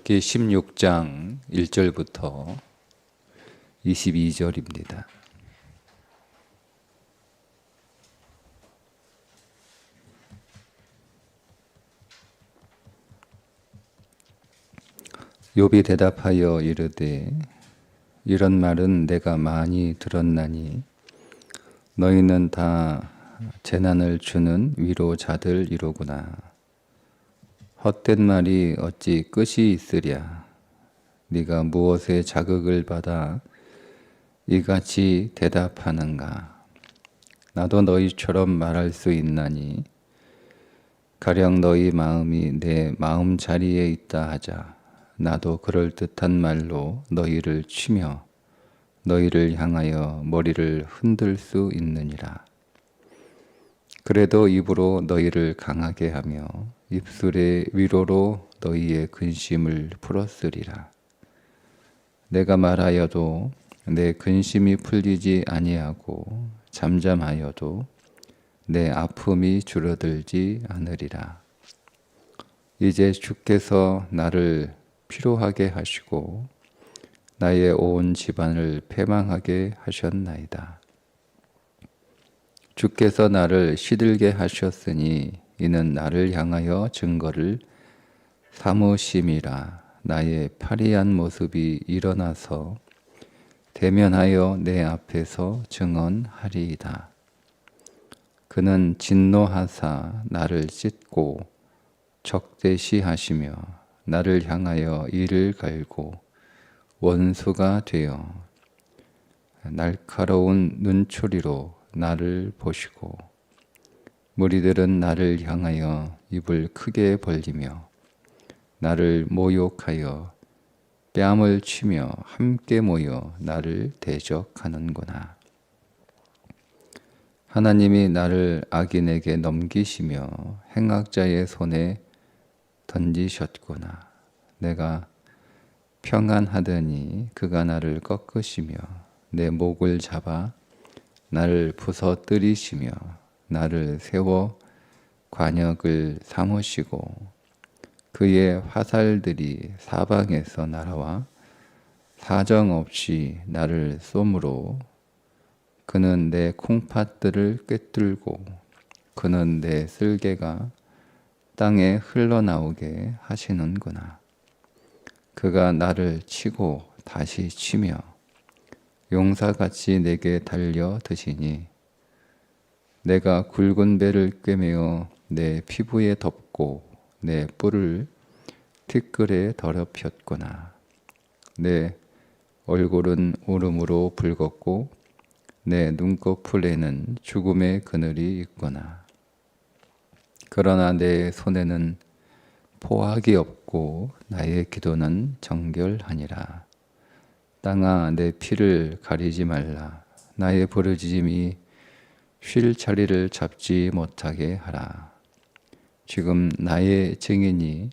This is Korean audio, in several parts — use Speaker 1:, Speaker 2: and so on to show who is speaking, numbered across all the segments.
Speaker 1: 욥기 16장 1절부터 22절입니다. 욥이 대답하여 이르되 이런 말은 내가 많이 들었나니 너희는 다 재난을 주는 위로자들이로구나. 헛된 말이 어찌 끝이 있으랴. 네가 무엇에 자극을 받아 이같이 대답하는가. 나도 너희처럼 말할 수 있나니 가령 너희 마음이 내 마음 자리에 있다 하자. 나도 그럴듯한 말로 너희를 치며 너희를 향하여 머리를 흔들 수 있느니라. 그래도 입으로 너희를 강하게 하며 입술의 위로로 너희의 근심을 풀었으리라. 내가 말하여도 내 근심이 풀리지 아니하고 잠잠하여도 내 아픔이 줄어들지 않으리라. 이제 주께서 나를 피로하게 하시고 나의 온 집안을 패망하게 하셨나이다. 주께서 나를 시들게 하셨으니 이는 나를 향하여 증거를 삼으심이라. 나의 파리한 모습이 일어나서 대면하여 내 앞에서 증언하리이다. 그는 진노하사 나를 찢고 적대시하시며 나를 향하여 이를 갈고 원수가 되어 날카로운 눈초리로 나를 보시고 무리들은 나를 향하여 입을 크게 벌리며 나를 모욕하여 뺨을 치며 함께 모여 나를 대적하는구나. 하나님이 나를 악인에게 넘기시며 행악자의 손에 던지셨구나. 내가 평안하더니 그가 나를 꺾으시며 내 목을 잡아 나를 부서뜨리시며 나를 세워 관역을 삼으시고 그의 화살들이 사방에서 날아와 사정없이 나를 쏘므로 그는 내 콩팥들을 꿰뚫고 그는 내 쓸개가 땅에 흘러나오게 하시는구나. 그가 나를 치고 다시 치며 용사같이 내게 달려 드시니 내가 굵은 배를 꿰매어 내 피부에 덮고 내 뿔을 티끌에 더럽혔구나. 내 얼굴은 울음으로 붉었고 내 눈꺼풀에는 죽음의 그늘이 있구나. 그러나 내 손에는 포악이 없고 나의 기도는 정결하니라. 땅아 내 피를 가리지 말라. 나의 부르짖음이 쉴 자리를 잡지 못하게 하라. 지금 나의 증인이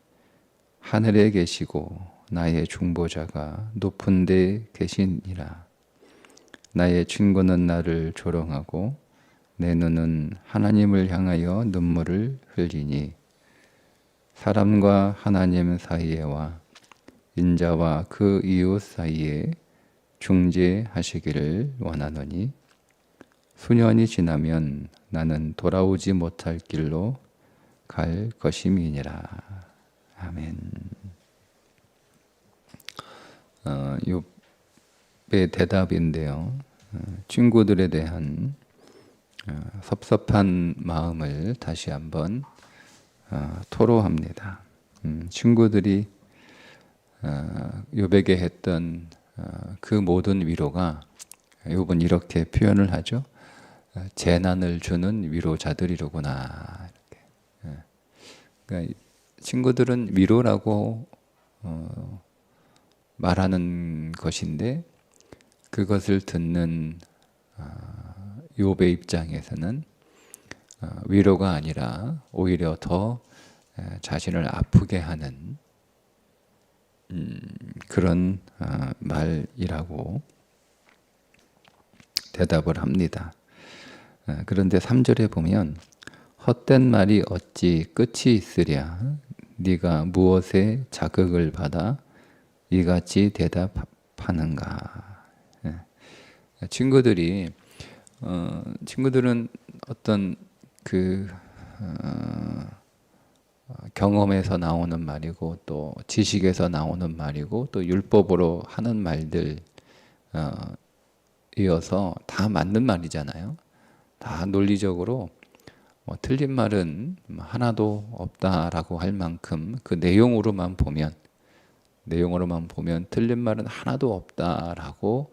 Speaker 1: 하늘에 계시고 나의 중보자가 높은 데 계시니라. 나의 친구는 나를 조롱하고 내 눈은 하나님을 향하여 눈물을 흘리니 사람과 하나님 사이에와 인자와 그 이웃 사이에 중재하시기를 원하노니 수년이 지나면 나는 돌아오지 못할 길로 갈 것임이니라. 아멘. 욥의 대답인데요. 친구들에 대한 섭섭한 마음을 다시 한번 토로합니다. 친구들이 욥에게 했던 그 모든 위로가 욥은 이렇게 표현을 하죠. 재난을 주는 위로자들이로구나. 이렇게. 그러니까 친구들은 위로라고 말하는 것인데 그것을 듣는 욥의 입장에서는 위로가 아니라 오히려 더 자신을 아프게 하는 그런 말이라고 대답을 합니다. 그런데 3절에 보면 헛된 말이 어찌 끝이 있으랴. 네가 무엇에 자극을 받아 이같이 대답하는가? 예. 친구들은 어떤 그 경험에서 나오는 말이고 또 지식에서 나오는 말이고 또 율법으로 하는 말들 이어서 다 맞는 말이잖아요. 다 논리적으로 틀린 말은 하나도 없다라고 할 만큼 그 내용으로만 보면 틀린 말은 하나도 없다라고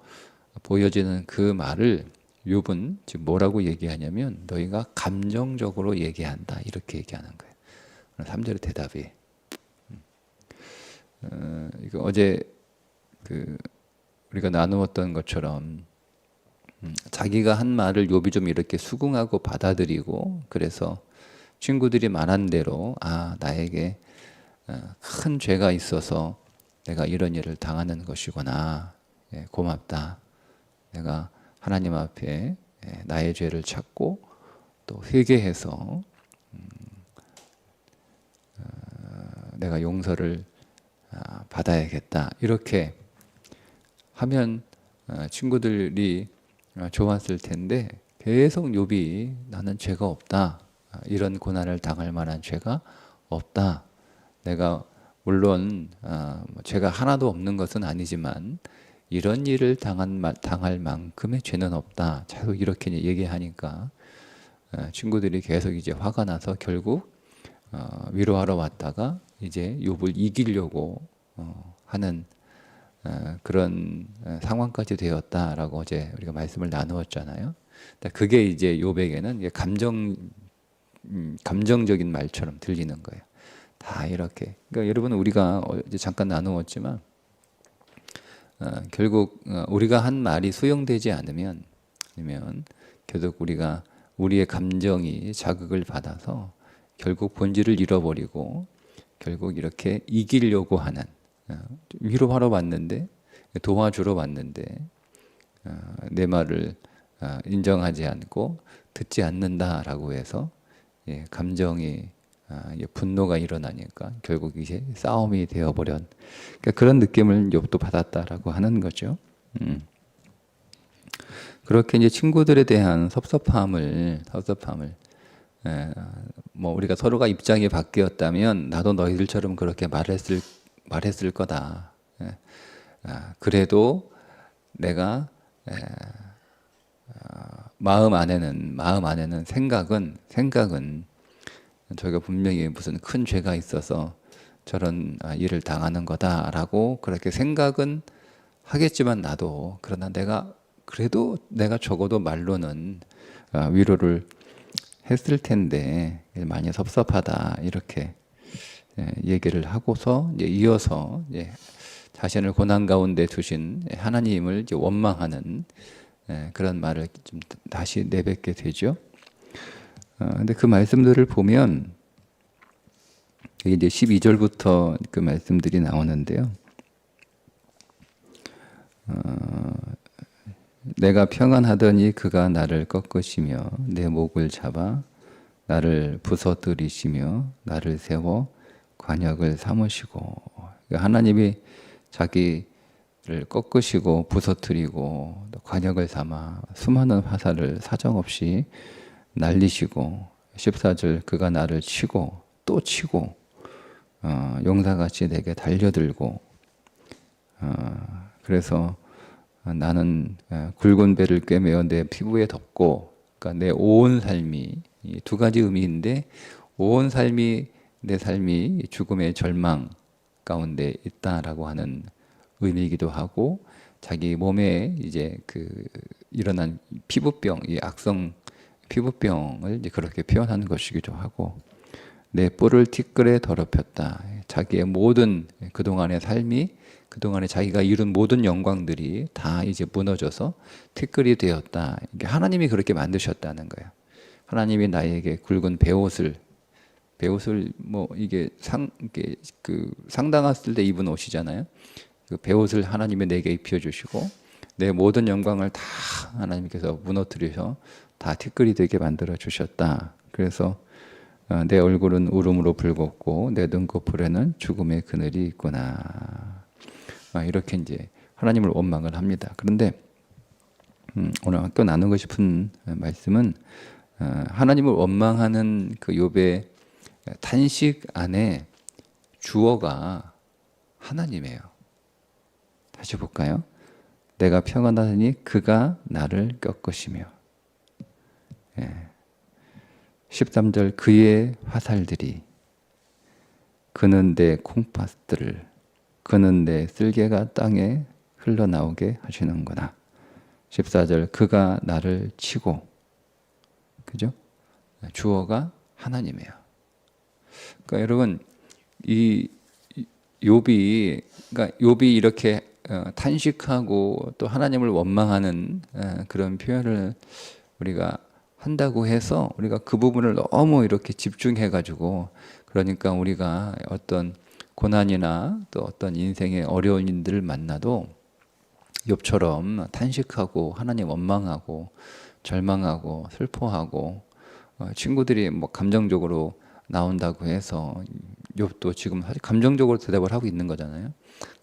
Speaker 1: 보여지는 그 말을 욥은 지금 뭐라고 얘기하냐면 너희가 감정적으로 얘기한다 이렇게 얘기하는 거예요. 3절의 대답이 이거 어제 우리가 나누었던 것처럼 자기가 한 말을 욥이 좀 이렇게 수긍하고 받아들이고 그래서 친구들이 말한 대로 나에게 큰 죄가 있어서 내가 이런 일을 당하는 것이구나. 예, 고맙다. 내가 하나님 앞에 나의 죄를 찾고 또 회개해서 내가 용서를 받아야겠다. 이렇게 하면 친구들이 좋았을 텐데 계속 욥이 나는 죄가 없다. 이런 고난을 당할 만한 죄가 없다. 내가 물론 죄가 하나도 없는 것은 아니지만 이런 일을 당할 만큼의 죄는 없다. 자꾸 이렇게 얘기하니까 친구들이 계속 이제 화가 나서 결국 위로하러 왔다가 이제 욥을 이기려고 하는 그런 상황까지 되었다라고 어제 우리가 말씀을 나누었잖아요. 그게 이제 욥에게는 감정적인 말처럼 들리는 거예요. 다 이렇게. 그러니까 여러분 우리가 이제 잠깐 나누었지만 결국 우리가 한 말이 수용되지 않으면 아니면 계속 우리의 감정이 자극을 받아서 결국 본질을 잃어버리고 결국 이렇게 이기려고 하는 위로하러 왔는데 도와주러 왔는데 내 말을 인정하지 않고 듣지 않는다라고 해서 감정이 분노가 일어나니까 결국 이제 싸움이 되어버린 그러니까 그런 느낌을 욥도 받았다라고 하는 거죠. 그렇게 이제 친구들에 대한 섭섭함을 뭐 우리가 서로가 입장이 바뀌었다면 나도 너희들처럼 그렇게 말했을 거다. 그래도 내가 마음 안에는 생각은 저희가 분명히 무슨 큰 죄가 있어서 저런 일을 당하는 거다라고 그렇게 생각은 하겠지만 그러나 그래도 내가 적어도 말로는 위로를 했을 텐데 많이 섭섭하다 이렇게 얘기를 하고서 이제 이어서 자신을 고난 가운데 두신 하나님을 이제 원망하는 그런 말을 좀 다시 내뱉게 되죠. 근데 그 말씀들을 보면 이제 12절부터 그 말씀들이 나오는데요. 내가 평안하더니 그가 나를 꺾으시며 내 목을 잡아 나를 부서뜨리시며 나를 세워 관역을 삼으시고 하나님이 자기를 꺾으시고 부서뜨리고 관역을 삼아 수많은 화살을 사정없이 날리시고 14절 그가 나를 치고 또 치고 용사같이 내게 달려들고 그래서 나는 굵은 배를 꿰매어 내 피부에 덮고 그러니까 내 온 삶이 두 가지 의미인데 온 삶이 내 삶이 죽음의 절망 가운데 있다라고 하는 의미이기도 하고 자기 몸에 이제 일어난 피부병, 이 악성 피부병을 이제 그렇게 표현하는 것이기도 하고 내 뿔을 티끌에 더럽혔다. 자기의 모든 그동안의 삶이 그동안에 자기가 이룬 모든 영광들이 다 이제 무너져서 티끌이 되었다. 이게 하나님이 그렇게 만드셨다는 거예요. 하나님이 나에게 굵은 베옷을 뭐 이게 상당했을 때 입은 옷이잖아요. 그 베옷을 하나님이 내게 입혀주시고 내 모든 영광을 다 하나님께서 무너뜨려서 다 티끌이 되게 만들어 주셨다. 그래서 내 얼굴은 울음으로 붉었고 내 눈꺼풀에는 죽음의 그늘이 있구나. 이렇게 이제 하나님을 원망을 합니다. 그런데 오늘 학교 나누고 싶은 말씀은 하나님을 원망하는 그 욥의 탄식 안에 주어가 하나님이에요. 다시 볼까요? 내가 평안하니 그가 나를 꺾으시며. 13절 그의 화살들이 그는 내 콩팥들을 그는 내 쓸개가 땅에 흘러나오게 하시는구나. 14절 그가 나를 치고. 그죠? 주어가 하나님이에요. 그러니까 여러분 이 욥이 이렇게 탄식하고 또 하나님을 원망하는 그런 표현을 우리가 한다고 해서 우리가 그 부분을 너무 이렇게 집중해 가지고 그러니까 우리가 어떤 고난이나 또 어떤 인생의 어려운 일들을 만나도 욥처럼 탄식하고 하나님 원망하고 절망하고 슬퍼하고 친구들이 뭐 감정적으로 나온다고 해서 욥도 지금 사실 감정적으로 대답을 하고 있는 거잖아요.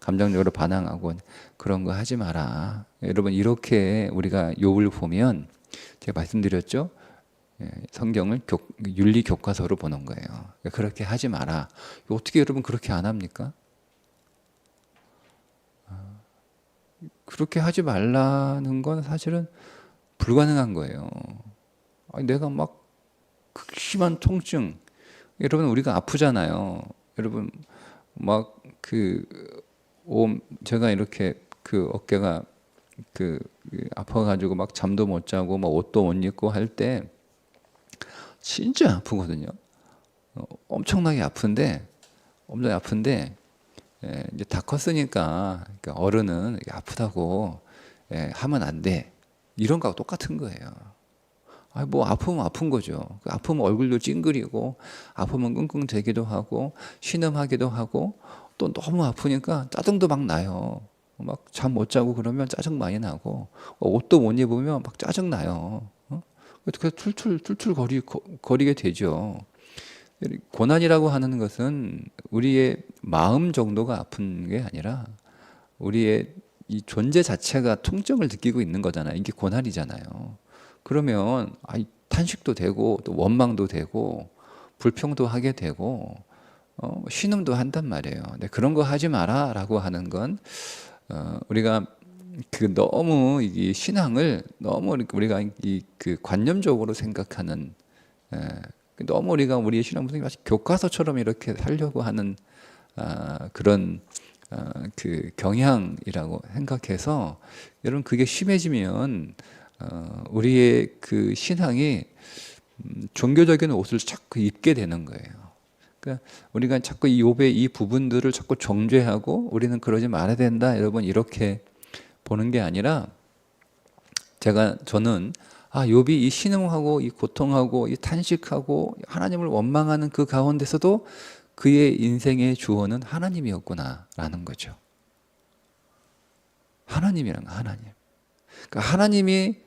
Speaker 1: 감정적으로 반항하고 그런 거 하지 마라. 여러분 이렇게 우리가 욥을 보면 제가 말씀드렸죠. 성경을 윤리 교과서로 보는 거예요. 그렇게 하지 마라. 어떻게 여러분 그렇게 안 합니까? 그렇게 하지 말라는 건 사실은 불가능한 거예요. 내가 막 극심한 통증, 여러분 우리가 아프잖아요. 여러분 막 제가 이렇게 어깨가 아파가지고 막 잠도 못 자고 막 옷도 못 입고 할 때 진짜 아프거든요. 엄청나게 아픈데 이제 다 컸으니까 그러니까 어른은 아프다고 하면 안 돼. 이런 거하고 똑같은 거예요. 뭐 아프면 아픈 거죠. 아프면 얼굴도 찡그리고 아프면 끙끙대기도 하고 신음하기도 하고 또 너무 아프니까 짜증도 막 나요. 막 잠 못 자고 그러면 짜증 많이 나고 옷도 못 입으면 막 짜증 나요. 그래서 툴툴 거리게 되죠. 고난이라고 하는 것은 우리의 마음 정도가 아픈 게 아니라 우리의 이 존재 자체가 통증을 느끼고 있는 거잖아요. 이게 고난이잖아요. 그러면 탄식도 되고 또 원망도 되고 불평도 하게 되고 신음도 한단 말이에요. 근데 그런 거 하지 마라라고 하는 건 우리가 너무 이 신앙을 너무 우리가 그 관념적으로 생각하는 너무 우리가 우리의 신앙 무슨 마치 교과서처럼 이렇게 살려고 하는 그런 그 경향이라고 생각해서 여러분 그게 심해지면 우리의 그 신앙이 종교적인 옷을 자꾸 입게 되는 거예요. 그러니까 우리가 자꾸 이 욥의 이 부분들을 자꾸 정죄하고 우리는 그러지 말아야 된다. 여러분 이렇게 보는 게 아니라 저는 욥이 이 신음하고 이 고통하고 이 탄식하고 하나님을 원망하는 그 가운데서도 그의 인생의 주어는 하나님이었구나라는 거죠. 하나님이란 거, 하나님. 그러니까 하나님이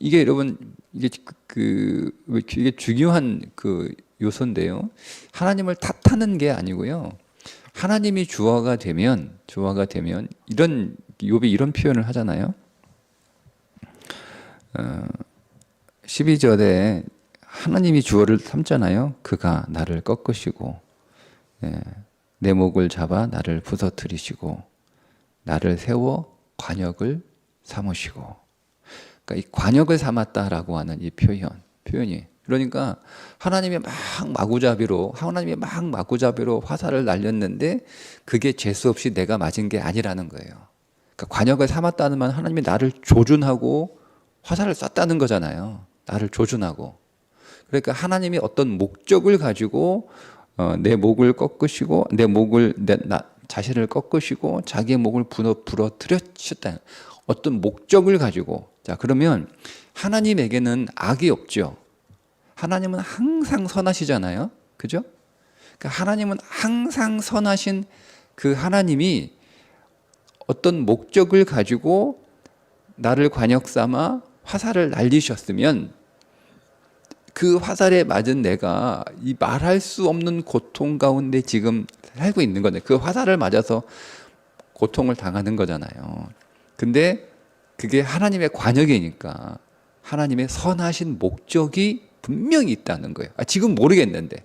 Speaker 1: 이게 여러분 이게 중요한 그 요소인데요. 하나님을 탓하는 게 아니고요. 하나님이 주어가 되면 이런 욥이 이런 표현을 하잖아요. 12절에 하나님이 주어를 삼잖아요. 그가 나를 꺾으시고 내 목을 잡아 나를 부서뜨리시고 나를 세워 관역을 삼으시고. 그러니까 이 관역을 삼았다라고 하는 이 표현이 그러니까 하나님이 막 마구잡이로 화살을 날렸는데 그게 재수 없이 내가 맞은 게 아니라는 거예요. 그러니까 관역을 삼았다는 말 하나님이 나를 조준하고 화살을 쐈다는 거잖아요. 나를 조준하고. 그러니까 하나님이 어떤 목적을 가지고 내 목을 꺾으시고 나 자신을 꺾으시고 자기의 목을 부러뜨렸다. 어떤 목적을 가지고. 자, 그러면 하나님에게는 악이 없죠. 하나님은 항상 선하시잖아요. 그죠? 그러니까 하나님은 항상 선하신 그 하나님이 어떤 목적을 가지고 나를 관역 삼아 화살을 날리셨으면 그 화살에 맞은 내가 이 말할 수 없는 고통 가운데 지금 살고 있는 거네. 그 화살을 맞아서 고통을 당하는 거잖아요. 근데 그게 하나님의 관역이니까 하나님의 선하신 목적이 분명히 있다는 거예요. 지금 모르겠는데,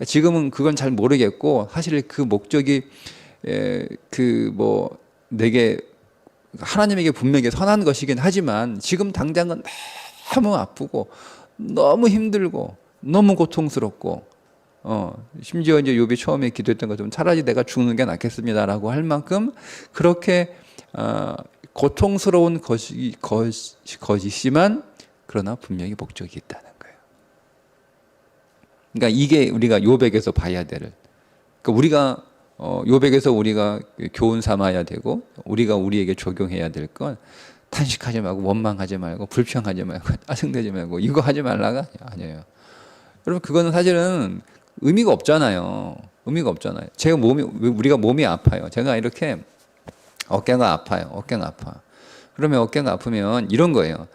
Speaker 1: 지금은 그건 잘 모르겠고, 사실 그 목적이 내게 하나님에게 분명히 선한 것이긴 하지만 지금 당장은 너무 아프고 너무 힘들고 너무 고통스럽고 심지어 이제 욥이 처음에 기도했던 것처럼 차라리 내가 죽는 게 낫겠습니다라고 할 만큼 그렇게 고통스러운 것이지만 그러나 분명히 목적이 있다는 거예요. 그러니까 이게 우리가 욥에게서 봐야 될, 그러니까 우리가 욥에게서 우리가 교훈 삼아야 되고 우리가 우리에게 적용해야 될 건 탄식하지 말고 원망하지 말고 불평하지 말고 짜증내지 말고 이거 하지 말라가 아니에요. 여러분 그거는 사실은 의미가 없잖아요. 의미가 없잖아요. 우리가 몸이 아파요. 제가 이렇게 어깨가 아파요. 어깨가 아파. 그러면 어깨가 아프면 이런 거예요.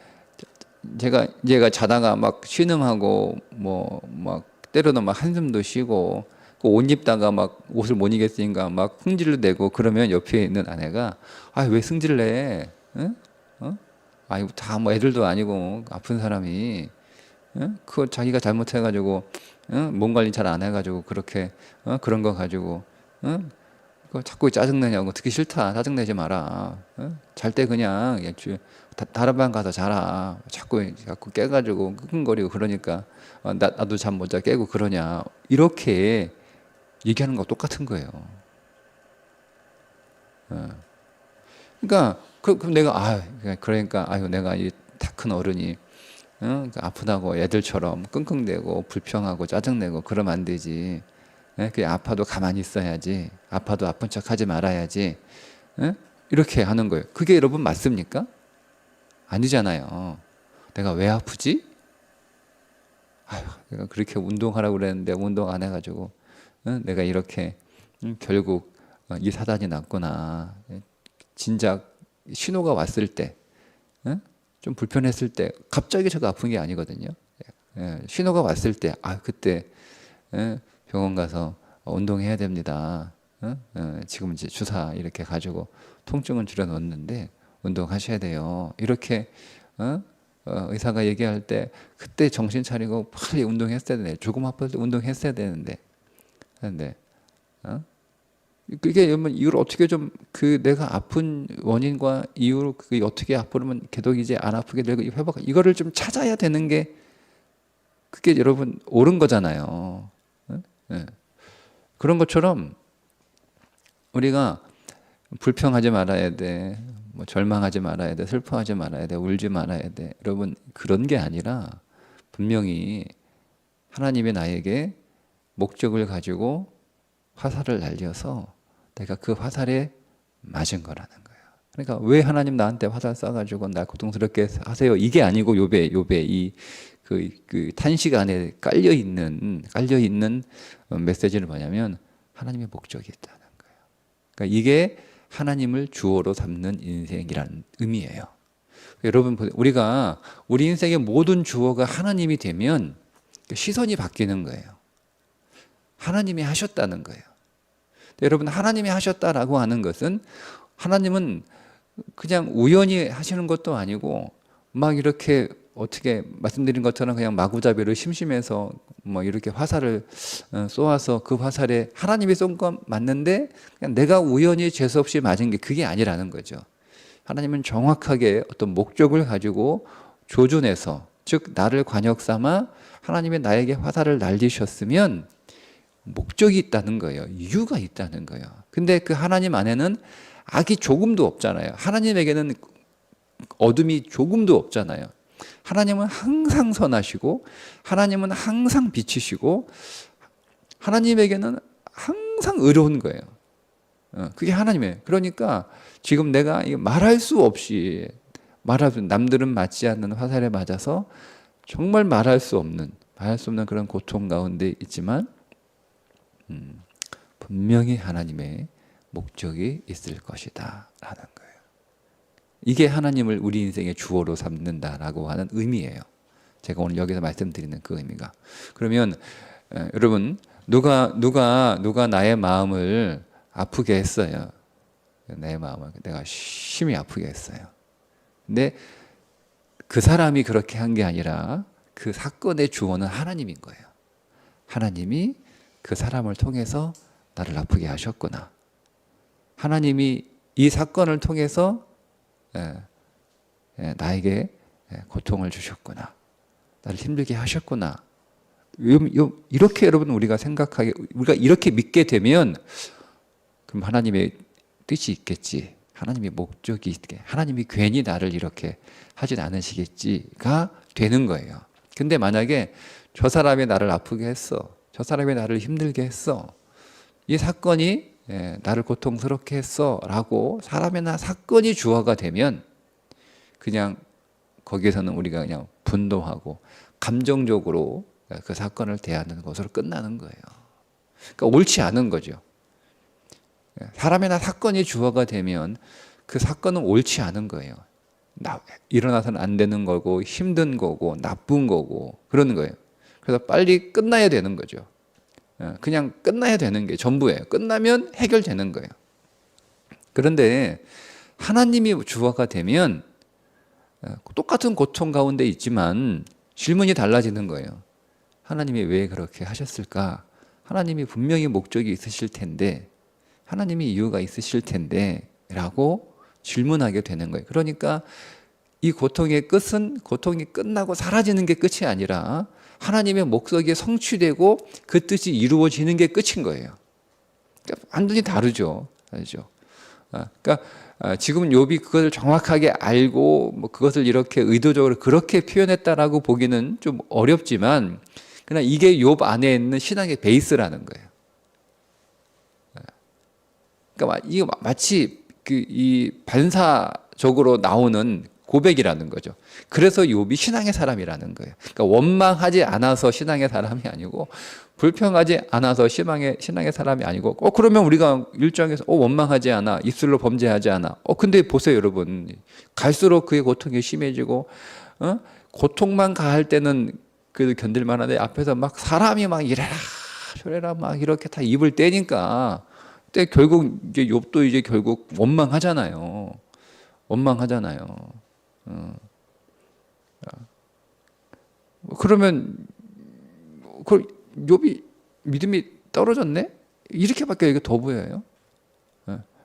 Speaker 1: 제가 자다가 막 신음하고 막 때로는 막 한숨도 쉬고 옷 입다가 막 옷을 못 입겠으니까 막 승질을 내고 그러면 옆에 있는 아내가 왜 승질 내? 응? 아이고 다 뭐 애들도 아니고 아픈 사람이 그거 자기가 잘못해가지고 몸 관리 잘 안 해가지고 그렇게 그런 거 가지고 그거 자꾸 짜증내냐고. 듣기 싫다. 짜증내지 마라. 잘 때 그냥 다른 방 가서 자라. 자꾸 깨가지고 끙끙거리고 그러니까 나도 잠 못 자 깨고 그러냐. 이렇게 얘기하는 거 똑같은 거예요. 그러니까 그럼 내가 그러니까 내가 이 다 큰 어른이 아프다고 애들처럼 끙끙대고 불평하고 짜증내고 그러면 안 되지. 그냥 아파도 가만히 있어야지. 아파도 아픈 척하지 말아야지. 이렇게 하는 거예요. 그게 여러분 맞습니까? 아니잖아요. 내가 왜 아프지? 내가 그렇게 운동하라고 그랬는데 운동 안 해가지고 내가 이렇게 결국 이 사단이 났구나. 진작 신호가 왔을 때, 좀 불편했을 때 갑자기 저도 아픈 게 아니거든요. 신호가 왔을 때 그때 병원 가서 운동해야 됩니다. 지금 이제 주사 이렇게 가지고 통증은 줄여 놓는데 운동하셔야 돼요. 이렇게 의사가 얘기할 때 그때 정신 차리고 빨리 운동했어야 되네. 조금 아플 때 운동했어야 되는데. 근데 그게 이걸 어떻게 좀 내가 아픈 원인과 이유를 그게 어떻게 앞으로는 계속 이제 안 아프게 되고 회복 이거를 좀 찾아야 되는 게 그게 여러분 옳은 거잖아요. 그런 것처럼 우리가 불평하지 말아야 돼. 절망하지 말아야 돼. 슬퍼하지 말아야 돼. 울지 말아야 돼. 여러분 그런 게 아니라 분명히 하나님이 나에게 목적을 가지고 화살을 날려서 내가 그 화살에 맞은 거라는 거예요. 그러니까 왜 하나님 나한테 화살 쏴가지고 날 고통스럽게 하세요? 이게 아니고 욥의 이 그 탄식 안에 깔려 있는 메시지는 뭐냐면 하나님의 목적이 있다는 거예요. 그러니까 이게 하나님을 주어로 삼는 인생이라는 의미예요. 여러분 우리가 우리 인생의 모든 주어가 하나님이 되면 시선이 바뀌는 거예요. 하나님이 하셨다는 거예요. 여러분 하나님이 하셨다라고 하는 것은 하나님은 그냥 우연히 하시는 것도 아니고 막 이렇게 어떻게 말씀드린 것처럼 그냥 마구잡이로 심심해서 뭐 이렇게 화살을 쏘아서 그 화살에 하나님이 쏜 건 맞는데 그냥 내가 우연히 재수없이 맞은 게 그게 아니라는 거죠. 하나님은 정확하게 어떤 목적을 가지고 조준해서 즉 나를 관역 삼아 하나님이 나에게 화살을 날리셨으면 목적이 있다는 거예요. 이유가 있다는 거예요. 근데 그 하나님 안에는 악이 조금도 없잖아요. 하나님에게는 어둠이 조금도 없잖아요. 하나님은 항상 선하시고 하나님은 항상 빛이시고 하나님에게는 항상 의로운 거예요. 그게 하나님이에요. 그러니까 지금 내가 말할 수 없이 남들은 맞지 않는 화살에 맞아서 정말 말할 수 없는 그런 고통 가운데 있지만 분명히 하나님의 목적이 있을 것이다 라는 거예요. 이게 하나님을 우리 인생의 주어로 삼는다라고 하는 의미예요. 제가 오늘 여기서 말씀드리는 그 의미가. 그러면 여러분 누가 나의 마음을 아프게 했어요. 내 마음을 내가 심히 아프게 했어요. 근데 그 사람이 그렇게 한 게 아니라 그 사건의 주어는 하나님인 거예요. 하나님이 그 사람을 통해서 나를 아프게 하셨구나. 하나님이 이 사건을 통해서 나에게 고통을 주셨구나. 나를 힘들게 하셨구나. 이렇게 여러분 우리가 이렇게 믿게 되면 그럼 하나님의 뜻이 있겠지. 하나님의 목적이 있게. 하나님이 괜히 나를 이렇게 하진 않으시겠지가 되는 거예요. 근데 만약에 저 사람이 나를 아프게 했어. 저 사람이 나를 힘들게 했어. 이 사건이 나를 고통스럽게 했어. 라고 사람이나 사건이 주어가 되면 그냥 거기에서는 우리가 그냥 분노하고 감정적으로 그 사건을 대하는 것으로 끝나는 거예요. 그러니까 옳지 않은 거죠. 사람이나 사건이 주어가 되면 그 사건은 옳지 않은 거예요. 일어나서는 안 되는 거고 힘든 거고 나쁜 거고 그러는 거예요. 그래서 빨리 끝나야 되는 거죠. 그냥 끝나야 되는 게 전부예요. 끝나면 해결되는 거예요. 그런데 하나님이 주어가 되면 똑같은 고통 가운데 있지만 질문이 달라지는 거예요. 하나님이 왜 그렇게 하셨을까? 하나님이 분명히 목적이 있으실 텐데, 하나님이 이유가 있으실 텐데 라고 질문하게 되는 거예요. 그러니까 이 고통의 끝은 고통이 끝나고 사라지는 게 끝이 아니라 하나님의 목적이 성취되고 그 뜻이 이루어지는 게 끝인 거예요. 그러니까 완전히 다르죠. 그러니까 지금 욥이 그것을 정확하게 알고 뭐 그것을 이렇게 의도적으로 그렇게 표현했다라고 보기는 좀 어렵지만 그냥 이게 욥 안에 있는 신앙의 베이스라는 거예요. 그러니까 이거 마치 이 반사적으로 나오는 고백이라는 거죠. 그래서 욥이 신앙의 사람이라는 거예요. 그러니까 원망하지 않아서 신앙의 사람이 아니고 불평하지 않아서 신앙의 사람이 아니고 그러면 우리가 일정에서 원망하지 않아 입술로 범죄하지 않아 근데 보세요 여러분 갈수록 그의 고통이 심해지고 고통만 가할 때는 그래도 견딜만 한데 앞에서 막 사람이 막 이래라 저래라 막 이렇게 다 입을 떼니까 그때 결국 이제 욥도 이제 결국 원망하잖아요. 그러면 그 욥이 믿음이 떨어졌네? 이렇게밖에 이게 더 보여요.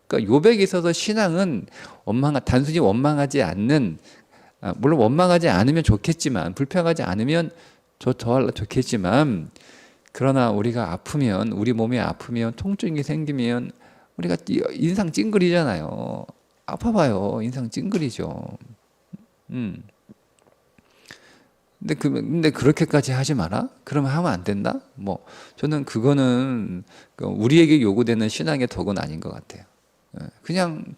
Speaker 1: 그러니까 욥에게 있어서 신앙은 단순히 원망하지 않는 물론 원망하지 않으면 좋겠지만 불평하지 않으면 더 좋겠지만 그러나 우리가 아프면 우리 몸이 아프면 통증이 생기면 우리가 인상 찡그리잖아요. 아파봐요. 인상 찡그리죠. 근데 그렇게까지 하지 마라? 그러면 하면 안 된다? 저는 그거는 우리에게 요구되는 신앙의 덕은 아닌 것 같아요. 그냥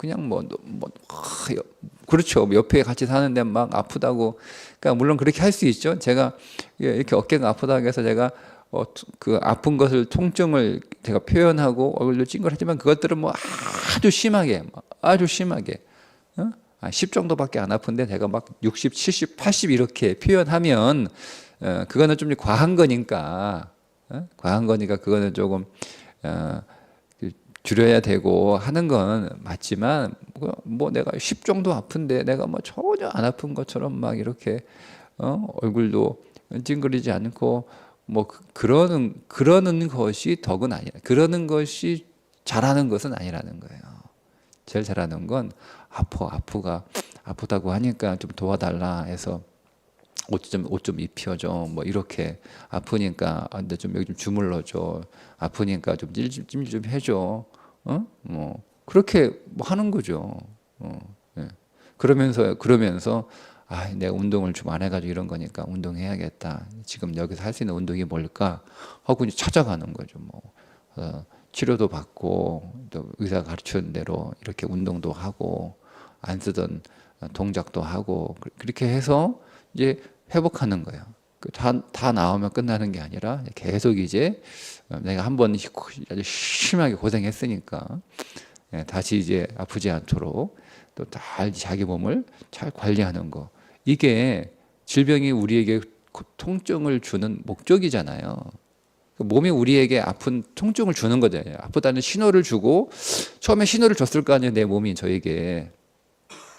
Speaker 1: 그렇죠. 옆에 같이 사는데 막 아프다고. 그러니까 물론 그렇게 할 수 있죠. 제가 이렇게 어깨가 아프다고 해서 제가 그 아픈 것을 통증을 제가 표현하고 얼굴도 찡그리지만 그것들은 아주 심하게 10 정도밖에 안 아픈데 제가 막 60, 70, 80 이렇게 표현하면 그거는 좀 과한 거니까 그거는 조금 줄여야 되고 하는 건 맞지만 내가 10 정도 아픈데 내가 전혀 안 아픈 것처럼 막 이렇게 얼굴도 찡그리지 않고 그러는 것이 덕은 아니라 그러는 것이 잘하는 것은 아니라는 거예요. 제일 잘하는 건 아프다고 하니까 좀 도와달라 해서 옷 좀 입혀줘 이렇게 아프니까 근데 좀 여기 좀 주물러줘 아프니까 좀 찜질 좀 해줘 그렇게 하는 거죠. 그러면서 내가 운동을 좀 안 해가지고 이런 거니까 운동해야겠다. 지금 여기서 할 수 있는 운동이 뭘까 하고 이제 찾아가는 거죠. 치료도 받고 또 의사가 가르치는 대로 이렇게 운동도 하고 안 쓰던 동작도 하고 그렇게 해서 이제 회복하는 거예요. 다 나오면 끝나는 게 아니라 계속 이제 내가 한번 아주 심하게 고생했으니까 다시 이제 아프지 않도록 또 잘 자기 몸을 잘 관리하는 거. 이게 질병이 우리에게 통증을 주는 목적이잖아요. 몸이 우리에게 아픈 통증을 주는 거잖아요. 아프다는 신호를 주고 처음에 신호를 줬을 거 아니에요. 내 몸이 저에게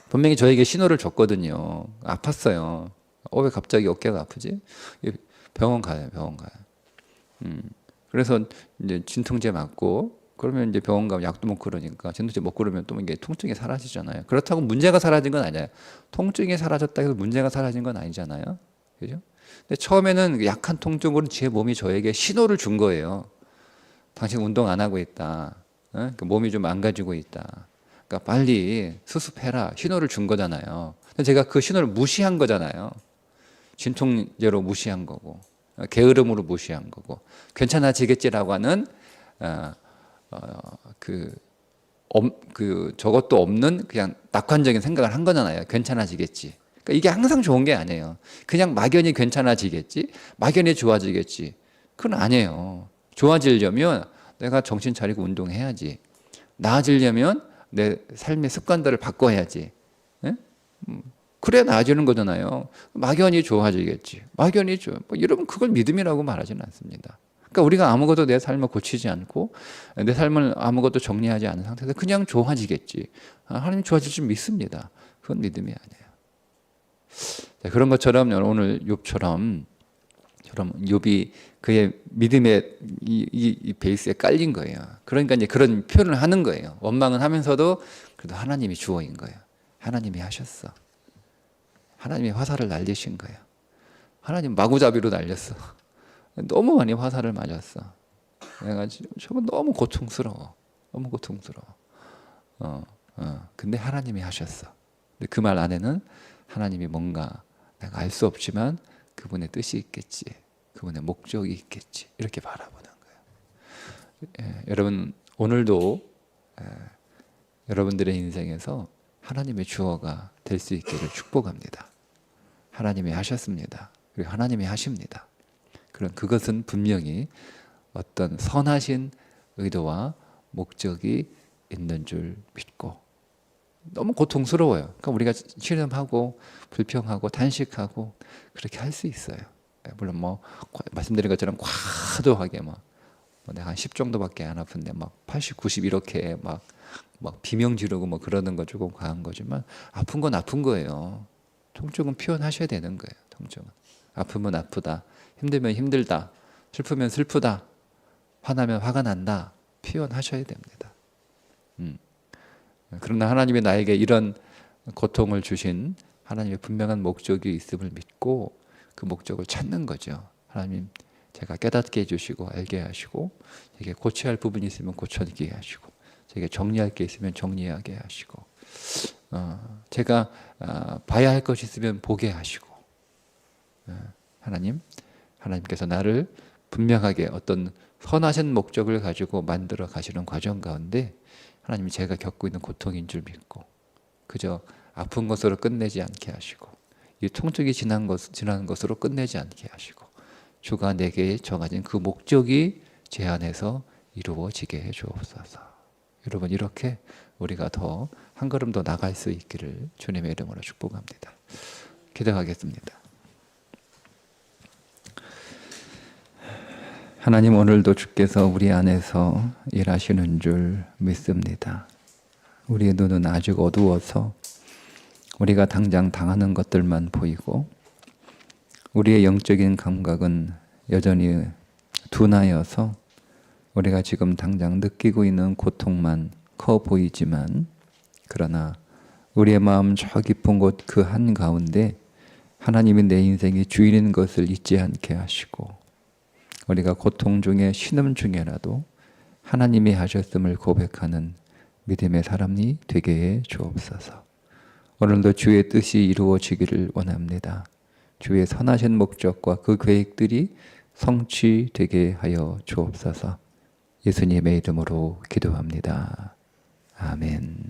Speaker 1: 분명히 저에게 신호를 줬거든요. 아팠어요. 왜 갑자기 어깨가 아프지? 병원 가요. 병원 가요. 그래서 이제 진통제 맞고 그러면 이제 병원 가면 약도 먹고 그러니까 진통제 먹고 그러면 또 이게 통증이 사라지잖아요. 그렇다고 문제가 사라진 건 아니에요. 통증이 사라졌다 해서 문제가 사라진 건 아니잖아요. 그죠? 근데 처음에는 약한 통증으로 제 몸이 저에게 신호를 준 거예요. 당신 운동 안 하고 있다. 그러니까 몸이 좀 망가지고 있다. 그러니까 빨리 수습해라. 신호를 준 거잖아요. 제가 그 신호를 무시한 거잖아요. 진통제로 무시한 거고, 게으름으로 무시한 거고, 괜찮아지겠지라고 하는 저것도 없는 그냥 낙관적인 생각을 한 거잖아요. 괜찮아지겠지. 그러니까 이게 항상 좋은 게 아니에요. 그냥 막연히 괜찮아지겠지, 막연히 좋아지겠지. 그건 아니에요. 좋아지려면 내가 정신 차리고 운동해야지. 나아지려면 내 삶의 습관들을 바꿔야지. 예? 그래야 나아지는 거잖아요. 막연히 좋아지겠지. 막연히 여러분 그걸 믿음이라고 말하지는 않습니다. 그러니까 우리가 아무것도 내 삶을 고치지 않고 내 삶을 아무것도 정리하지 않은 상태에서 그냥 좋아지겠지. 하나님 좋아질 줄 믿습니다. 그건 믿음이 아니에요. 자, 그런 것처럼 오늘 욥처럼 욥이 그의 믿음의 이 베이스에 깔린 거예요. 그러니까 이제 그런 표현을 하는 거예요. 원망은 하면서도 그래도 하나님이 주어인 거예요. 하나님이 하셨어. 하나님이 화살을 날리신 거예요. 하나님 마구잡이로 날렸어. 너무 많이 화살을 맞았어. 내가 지금 너무 고통스러워. 너무 고통스러워. 근데 하나님이 하셨어. 근데 그 말 안에는 하나님이 뭔가 내가 알 수 없지만 그분의 뜻이 있겠지. 그분의 목적이 있겠지. 이렇게 바라보는 거예요. 여러분 오늘도 여러분들의 인생에서 하나님의 주어가 될 수 있기를 축복합니다. 하나님이 하셨습니다. 그리고 하나님이 하십니다. 그럼 그것은 분명히 어떤 선하신 의도와 목적이 있는 줄 믿고 너무 고통스러워요. 그러니까 우리가 신음하고 불평하고 단식하고 그렇게 할 수 있어요. 물론 말씀드린 것처럼 과도하게 내가 한 10 정도밖에 안 아픈데 80, 90 이렇게 막 비명 지르고 그러는 거 조금 과한 거지만 아픈 건 아픈 거예요. 통증은 표현하셔야 되는 거예요. 통증은 아프면 아프다, 힘들면 힘들다, 슬프면 슬프다, 화나면 화가 난다 표현하셔야 됩니다. 그러나 하나님이 나에게 이런 고통을 주신 하나님의 분명한 목적이 있음을 믿고 그 목적을 찾는 거죠. 하나님 제가 깨닫게 해주시고 알게 하시고 제게 고쳐야 할 부분이 있으면 고쳐지게 하시고 제게 정리할 게 있으면 정리하게 하시고 제가 봐야 할 것이 있으면 보게 하시고 하나님께서 나를 분명하게 어떤 선하신 목적을 가지고 만들어 가시는 과정 가운데 하나님이 제가 겪고 있는 고통인 줄 믿고 그저 아픈 것으로 끝내지 않게 하시고 이 통증이 지난 것으로 끝내지 않게 하시고 주가 내게 정하신 그 목적이 제 안에서 이루어지게 해 주옵소서. 여러분 이렇게 우리가 더 한 걸음 더 나갈 수 있기를 주님의 이름으로 축복합니다. 기도하겠습니다. 하나님 오늘도 주께서 우리 안에서 일하시는 줄 믿습니다. 우리의 눈은 아직 어두워서 우리가 당장 당하는 것들만 보이고 우리의 영적인 감각은 여전히 둔하여서 우리가 지금 당장 느끼고 있는 고통만 커 보이지만 그러나 우리의 마음 저 깊은 곳 그 한가운데 하나님이 내 인생의 주인인 것을 잊지 않게 하시고 우리가 고통 중에 신음 중에라도 하나님이 하셨음을 고백하는 믿음의 사람이 되게 해 주옵소서. 오늘도 주의 뜻이 이루어지기를 원합니다. 주의 선하신 목적과 그 계획들이 성취되게 하여 주옵소서. 예수님의 이름으로 기도합니다. 아멘.